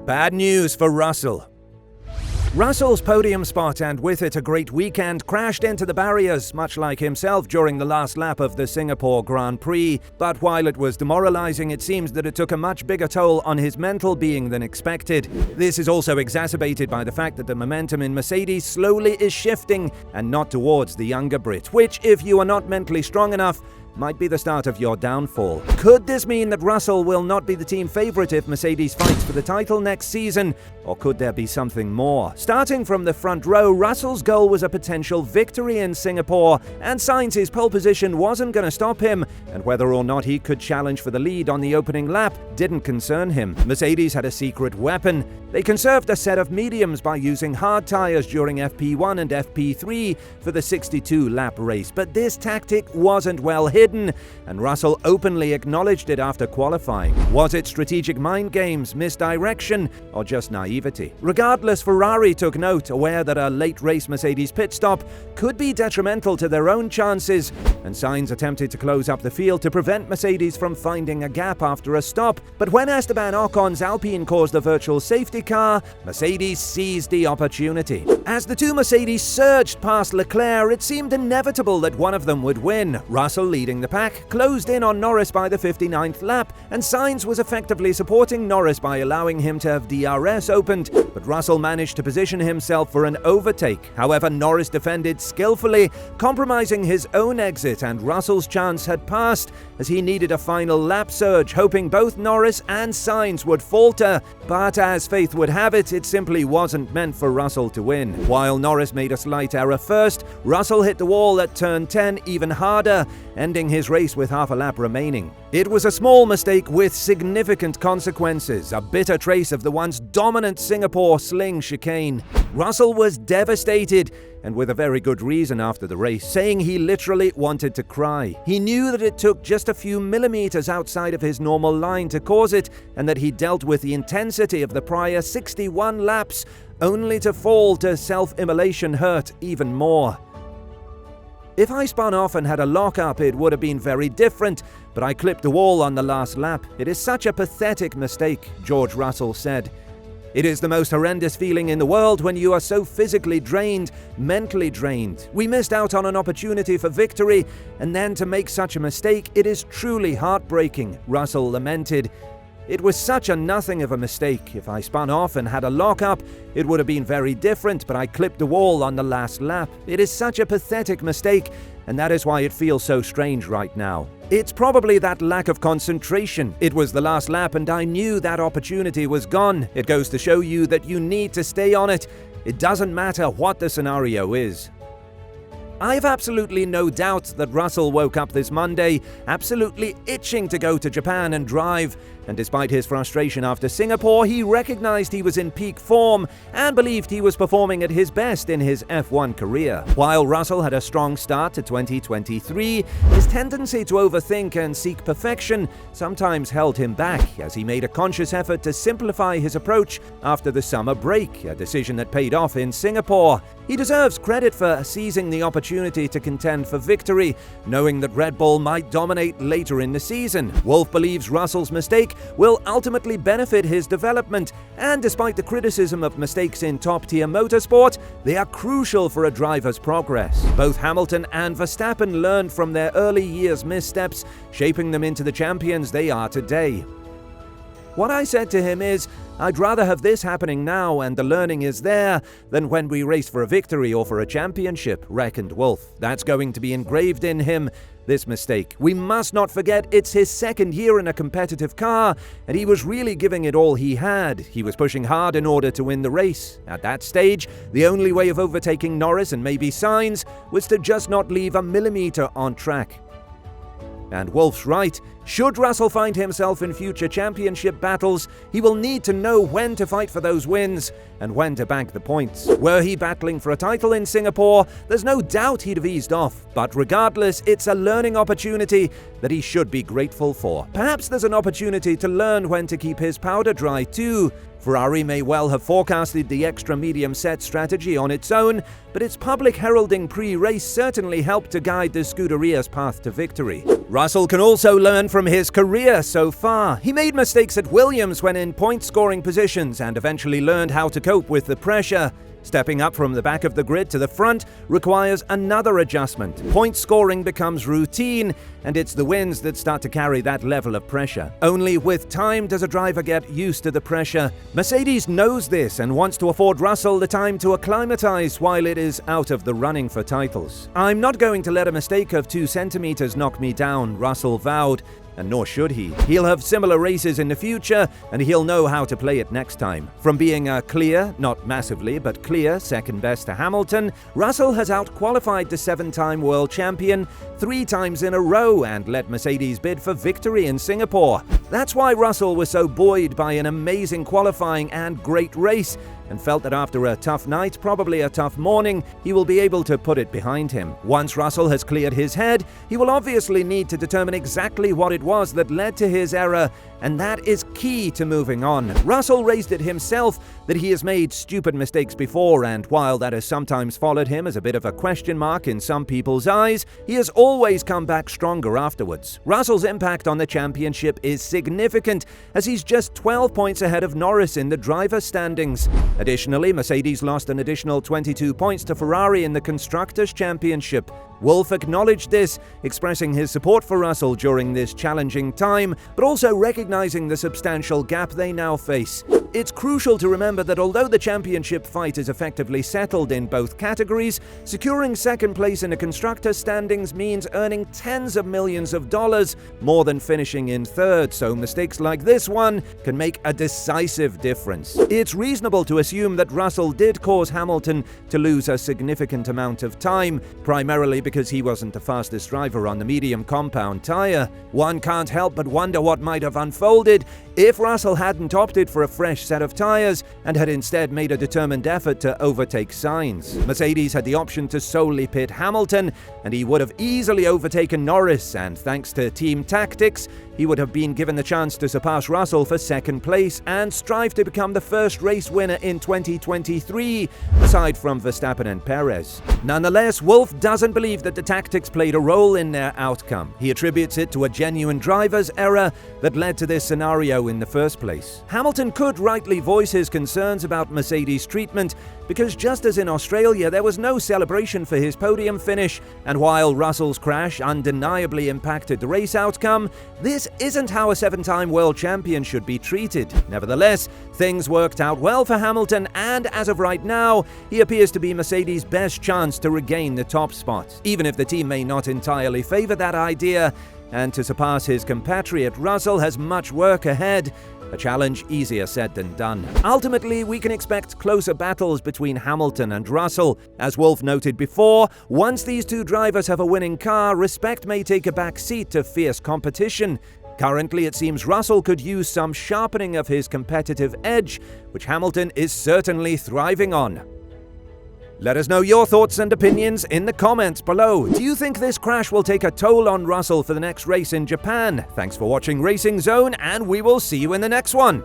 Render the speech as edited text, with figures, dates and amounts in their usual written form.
Bad news for Russell. Russell's podium spot, and with it a great weekend, crashed into the barriers, much like himself during the last lap of the Singapore Grand Prix. But while it was demoralizing, it seems that it took a much bigger toll on his mental being than expected. This is also exacerbated by the fact that the momentum in Mercedes slowly is shifting, and not towards the younger Brit, which, if you are not mentally strong enough, might be the start of your downfall. Could this mean that Russell will not be the team favourite if Mercedes fights for the title next season? Or could there be something more? Starting from the front row, Russell's goal was a potential victory in Singapore, and Sainz's pole position wasn't going to stop him, and whether or not he could challenge for the lead on the opening lap didn't concern him. Mercedes had a secret weapon. They conserved a set of mediums by using hard tyres during FP1 and FP3 for the 62-lap race, but this tactic wasn't well hidden, and Russell openly acknowledged it after qualifying. Was it strategic mind games, misdirection, or just naivety? Regardless, Ferrari took note, aware that a late race Mercedes pit stop could be detrimental to their own chances, and Sainz attempted to close up the field to prevent Mercedes from finding a gap after a stop. But when Esteban Ocon's Alpine caused a virtual safety car, Mercedes seized the opportunity. As the two Mercedes surged past Leclerc, it seemed inevitable that one of them would win. Russell, leading the pack, closed in on Norris by the 59th lap, and Sainz was effectively supporting Norris by allowing him to have DRS opened, but Russell managed to position himself for an overtake. However, Norris defended skillfully, compromising his own exit, and Russell's chance had passed as he needed a final lap surge, hoping both Norris and Sainz would falter. But as fate would have it, it simply wasn't meant for Russell to win. While Norris made a slight error first, Russell hit the wall at turn 10 even harder, ending his race with half a lap remaining. It was a small mistake with significant consequences, a bitter trace of the once dominant Singapore sling chicane. Russell was devastated, and with a very good reason after the race, saying he literally wanted to cry. He knew that it took just a few millimeters outside of his normal line to cause it, and that he dealt with the intensity of the prior 61 laps, only to fall to self-immolation hurt even more. If I spun off and had a lock-up, it would have been very different, but I clipped the wall on the last lap. It is such a pathetic mistake, George Russell said. It is the most horrendous feeling in the world when you are so physically drained, mentally drained. We missed out on an opportunity for victory, and then to make such a mistake, it is truly heartbreaking, Russell lamented. It was such a nothing of a mistake. If I spun off and had a lock-up, it would have been very different, but I clipped the wall on the last lap. It is such a pathetic mistake, and that is why it feels so strange right now. It's probably that lack of concentration. It was the last lap, and I knew that opportunity was gone. It goes to show you that you need to stay on it. It doesn't matter what the scenario is. I've absolutely no doubt that Russell woke up this Monday absolutely itching to go to Japan and drive, and despite his frustration after Singapore, he recognized he was in peak form and believed he was performing at his best in his F1 career. While Russell had a strong start to 2023, his tendency to overthink and seek perfection sometimes held him back, as he made a conscious effort to simplify his approach after the summer break, a decision that paid off in Singapore. He deserves credit for seizing the opportunity to contend for victory, knowing that Red Bull might dominate later in the season. Wolff believes Russell's mistake will ultimately benefit his development, and despite the criticism of mistakes in top-tier motorsport, they are crucial for a driver's progress. Both Hamilton and Verstappen learned from their early years' missteps, shaping them into the champions they are today. What I said to him is, I'd rather have this happening now and the learning is there than when we race for a victory or for a championship, reckoned Wolff. That's going to be engraved in him, this mistake. We must not forget it's his second year in a competitive car, and he was really giving it all he had. He was pushing hard in order to win the race. At that stage, the only way of overtaking Norris and maybe Sainz was to just not leave a millimeter on track. And Wolff's right. Should Russell find himself in future championship battles, he will need to know when to fight for those wins and when to bank the points. Were he battling for a title in Singapore, there's no doubt he'd have eased off. But regardless, it's a learning opportunity that he should be grateful for. Perhaps there's an opportunity to learn when to keep his powder dry too. Ferrari may well have forecasted the extra medium set strategy on its own, but its public heralding pre-race certainly helped to guide the Scuderia's path to victory. Russell can also learn from from his career so far. He made mistakes at Williams when in point-scoring positions and eventually learned how to cope with the pressure. Stepping up from the back of the grid to the front requires another adjustment. Point scoring becomes routine, and it's the wins that start to carry that level of pressure. Only with time does a driver get used to the pressure. Mercedes knows this and wants to afford Russell the time to acclimatize while it is out of the running for titles. "I'm not going to let a mistake of 2 centimeters knock me down," Russell vowed. And nor should he. He'll have similar races in the future, and he'll know how to play it next time. From being a clear, not massively, but clear second best to Hamilton, Russell has out-qualified the 7-time world champion 3 times in a row and let Mercedes bid for victory in Singapore. That's why Russell was so buoyed by an amazing qualifying and great race, and felt that after a tough night, probably a tough morning, he will be able to put it behind him. Once Russell has cleared his head, he will obviously need to determine exactly what it was that led to his error, and that is key to moving on. Russell raised it himself that he has made stupid mistakes before, and while that has sometimes followed him as a bit of a question mark in some people's eyes, he has always come back stronger afterwards. Russell's impact on the championship is significant, as he's just 12 points ahead of Norris in the driver standings. Additionally, Mercedes lost an additional 22 points to Ferrari in the Constructors' Championship. Wolff acknowledged this, expressing his support for Russell during this challenging time, but also recognizing the substantial gap they now face. It's crucial to remember that although the championship fight is effectively settled in both categories, securing second place in the constructors' standings means earning tens of millions of dollars, more than finishing in third, so mistakes like this one can make a decisive difference. It's reasonable to assume that Russell did cause Hamilton to lose a significant amount of time, primarily because he wasn't the fastest driver on the medium compound tyre. One can't help but wonder what might have unfolded if Russell hadn't opted for a fresh set of tyres and had instead made a determined effort to overtake Sainz. Mercedes had the option to solely pit Hamilton, and he would have easily overtaken Norris, and thanks to team tactics, he would have been given the chance to surpass Russell for second place and strive to become the first race winner in 2023, aside from Verstappen and Perez. Nonetheless, Wolff doesn't believe that the tactics played a role in their outcome. He attributes it to a genuine driver's error that led to this scenario in the first place. Hamilton could rightly voice his concerns about Mercedes' treatment, because just as in Australia, there was no celebration for his podium finish, and while Russell's crash undeniably impacted the race outcome, this isn't how a 7-time world champion should be treated. Nevertheless, things worked out well for Hamilton, and as of right now, he appears to be Mercedes' best chance to regain the top spot. Even if the team may not entirely favour that idea, and to surpass his compatriot Russell has much work ahead, a challenge easier said than done. Ultimately, we can expect closer battles between Hamilton and Russell. As Wolff noted before, once these two drivers have a winning car, respect may take a back seat to fierce competition. Currently, it seems Russell could use some sharpening of his competitive edge, which Hamilton is certainly thriving on. Let us know your thoughts and opinions in the comments below. Do you think this crash will take a toll on Russell for the next race in Japan? Thanks for watching Racing Zone, and we will see you in the next one.